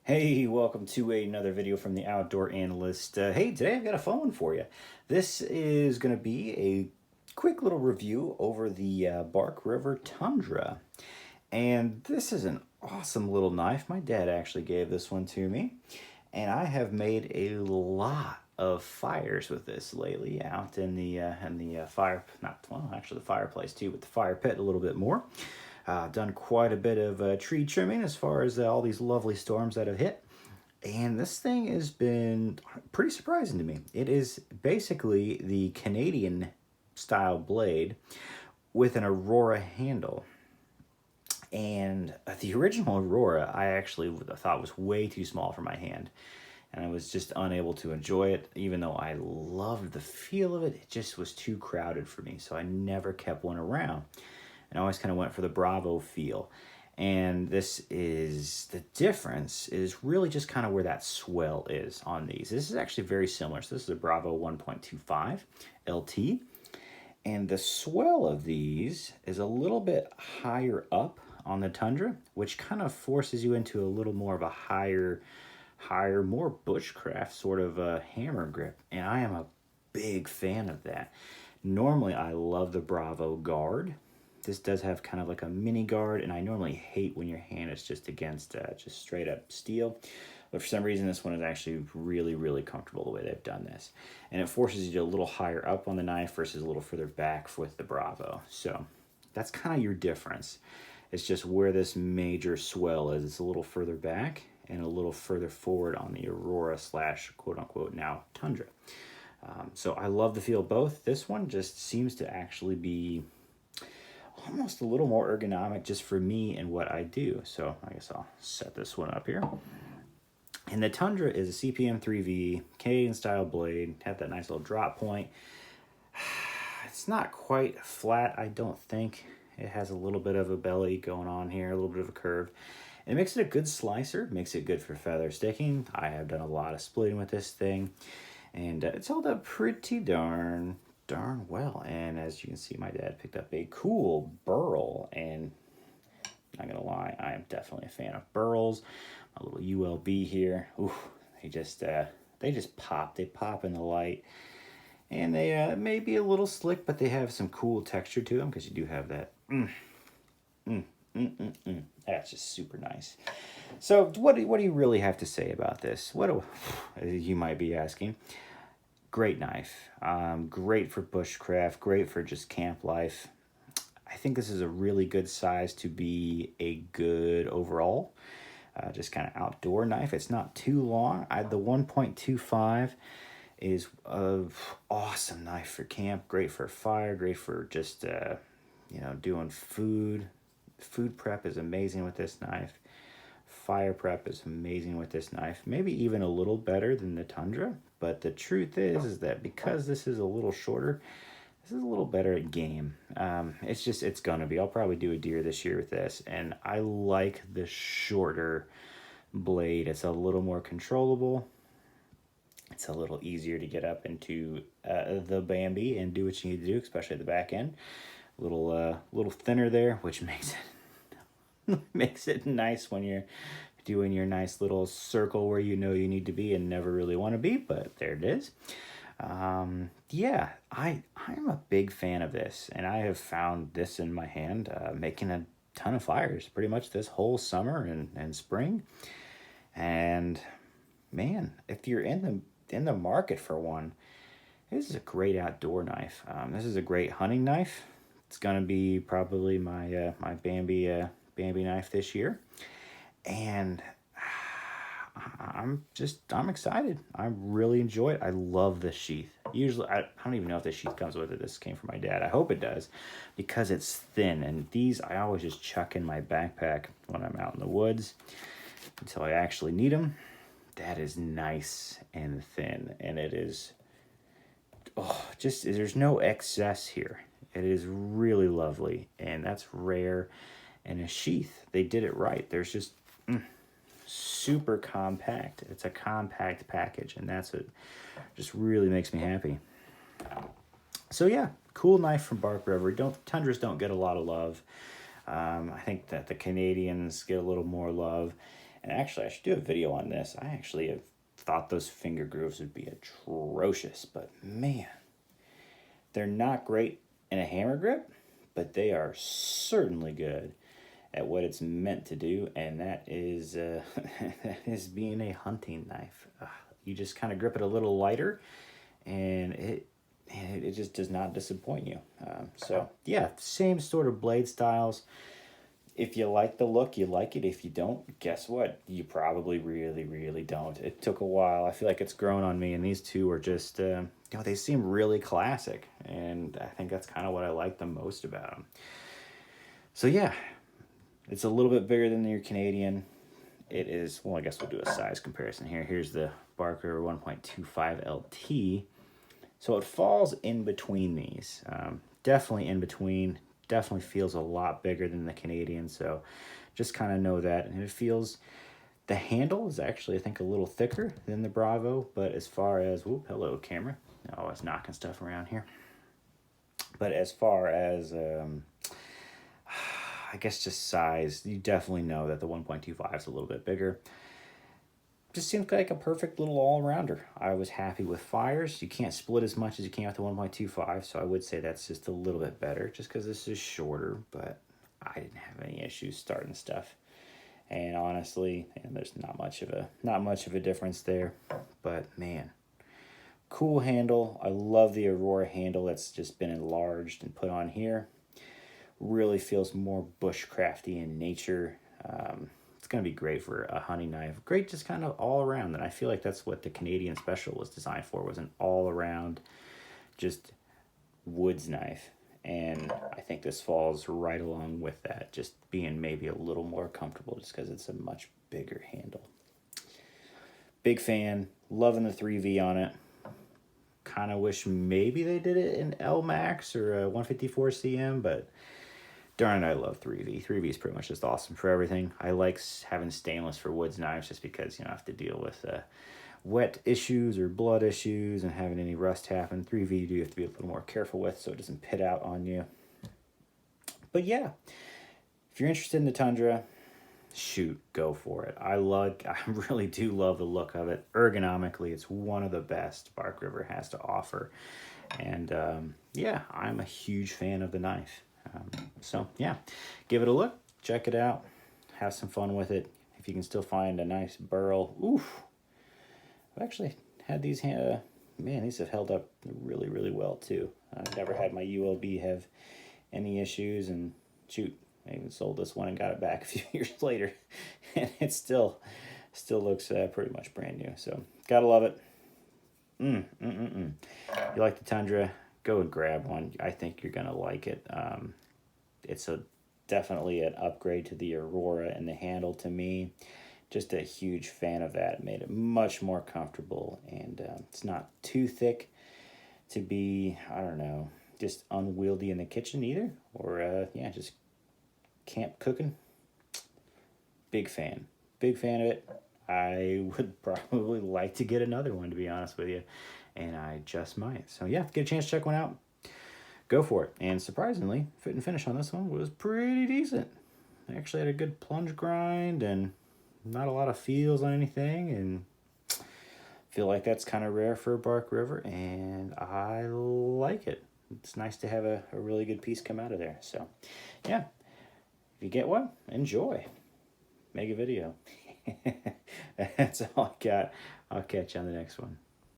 Hey, welcome to another video from the Outdoor Analyst. Hey, today I've got a fun one for you. This is going to be a quick little review over the Bark River Tundra. And this is an awesome little knife. My dad actually gave this one to me. And I have made a lot of fires with this lately out in the the fireplace too, but the fire pit a little bit more. Done quite a bit of tree trimming as far as all these lovely storms that have hit. And this thing has been pretty surprising to me. It is basically the Canadian style blade with an Aurora handle. And the original Aurora I actually thought was way too small for my hand. And I was just unable to enjoy it. Even though I loved the feel of it, it just was too crowded for me. So I never kept one around. And I always kind of went for the Bravo feel. And this is, the difference is really just kind of where that swell is on these. This is actually very similar. So this is a Bravo 1.25 LT. And the swell of these is a little bit higher up on the Tundra, which kind of forces you into a little more of a higher, more bushcraft sort of a hammer grip. And I am a big fan of that. Normally, I love the Bravo guard. This does have kind of like a mini guard, and I normally hate when your hand is just against just straight up steel. But for some reason, this one is actually really, really comfortable the way they've done this. And it forces you a little higher up on the knife versus a little further back with the Bravo. So that's kind of your difference. It's just where this major swell is. It's a little further back and a little further forward on the Aurora / quote unquote now Tundra. So I love the feel of both. This one just seems to actually be almost a little more ergonomic just for me and what I do. So I guess I'll set this one up here. And the Tundra is a CPM 3V, Canadian style blade, had that nice little drop point. It's not quite flat, I don't think. It has a little bit of a belly going on here, a little bit of a curve. It makes it a good slicer, makes it good for feather sticking. I have done a lot of splitting with this thing, and it's held up pretty darn well. And as you can see, my dad picked up a cool burl, and not gonna lie, I am definitely a fan of burls. My little ULB here, ooh, they just pop. They pop in the light, and they may be a little slick, but they have some cool texture to them because you do have that. That's just super nice. So what do you really have to say about this? You might be asking. Great knife, great for bushcraft, great for just camp life. I think this is a really good size to be a good overall, just kind of outdoor knife. It's not too long. The 1.25 is an awesome knife for camp, great for fire, great for just, doing food. Food prep is amazing with this knife. Fire prep is amazing with this knife, maybe even a little better than the Tundra. But the truth is that because this is a little shorter, this is a little better at game. It's gonna be. I'll probably do a deer this year with this, and I like the shorter blade. It's a little more controllable. It's a little easier to get up into the Bambi and do what you need to do, especially at the back end. A little thinner there, which makes it nice when you're doing your nice little circle where you know you need to be and never really want to be, but there it is. Yeah, I'm a big fan of this, and I have found this in my hand making a ton of fires pretty much this whole summer and spring. And man, if you're in the market for one, this is a great outdoor knife. This is a great hunting knife. It's gonna be probably my my Bambi knife this year, and I'm excited. I really enjoy it. I love the sheath. Usually, I don't even know if the sheath comes with it. This came from my dad. I hope it does, because it's thin, and these I always just chuck in my backpack when I'm out in the woods until I actually need them. That is nice and thin, and it is, there's no excess here. It is really lovely, and that's rare. And a sheath, they did it right. There's just super compact. It's a compact package, and that's what just really makes me happy. So yeah, cool knife from Bark River. Tundras don't get a lot of love. I think that the Canadians get a little more love. And actually, I should do a video on this. I actually have thought those finger grooves would be atrocious, but man, they're not great in a hammer grip, but they are certainly good at what it's meant to do, and that is that is being a hunting knife. You just kind of grip it a little lighter, and it just does not disappoint you. So yeah, same sort of blade styles. If you like the look, you like it. If you don't, guess what? You probably really, really don't. It took a while. I feel like it's grown on me, and these two are just, you know, they seem really classic, and I think that's kind of what I like the most about them. So yeah, it's a little bit bigger than your Canadian. It is, well, I guess we'll do a size comparison here. Here's the Bark River 1.25 LT. So it falls in between these. Definitely in between. Definitely feels a lot bigger than the Canadian, so just kind of know that. And it feels, the handle is actually, I think, a little thicker than the Bravo, but as far as, whoop, hello camera, always knocking stuff around here. But as far as, I guess just size, you definitely know that the 1.25 is a little bit bigger. Just seems like a perfect little all-rounder. I was happy with fires. You can't split as much as you can with the 1.25, so I would say that's just a little bit better, just because this is shorter, but I didn't have any issues starting stuff. And honestly, and there's not much of a difference there. But man, cool handle. I love the Aurora handle that's just been enlarged and put on here. Really feels more bushcrafty in nature. It's going to be great for a hunting knife. Great just kind of all around. And I feel like that's what the Canadian Special was designed for, was an all around just woods knife. And I think this falls right along with that, just being maybe a little more comfortable just because it's a much bigger handle. Big fan. Loving the 3V on it. Kind of wish maybe they did it in L Max or 154 CM, but darn it, I love 3V. 3V is pretty much just awesome for everything. I like having stainless for woods knives just because you don't have to deal with wet issues or blood issues and having any rust happen. 3V you do have to be a little more careful with so it doesn't pit out on you. But yeah, if you're interested in the Tundra, shoot, go for it. I really do love the look of it. Ergonomically, it's one of the best Bark River has to offer. And yeah, I'm a huge fan of the knife. So yeah, give it a look, check it out, have some fun with it. If you can still find a nice burl, oof. I've actually had these, man, these have held up really, really well too. I've never had my ULB have any issues, and shoot, I even sold this one and got it back a few years later, and it still looks pretty much brand new. So gotta love it. You like the Tundra? Go and grab one. I think you're gonna like it. It's definitely an upgrade to the Aurora and the handle to me. Just a huge fan of that. It made it much more comfortable, and it's not too thick to be, I don't know, just unwieldy in the kitchen either, or yeah, just camp cooking. Big fan of it. I would probably like to get another one, to be honest with you, and I just might. So yeah, get a chance to check one out, go for it. And surprisingly, fit and finish on this one was pretty decent. I actually had a good plunge grind and not a lot of feels on anything, and feel like that's kind of rare for a Bark River, and I like it. It's nice to have a really good piece come out of there. So yeah, if you get one, enjoy. Make a video. That's all I got. I'll catch you on the next one.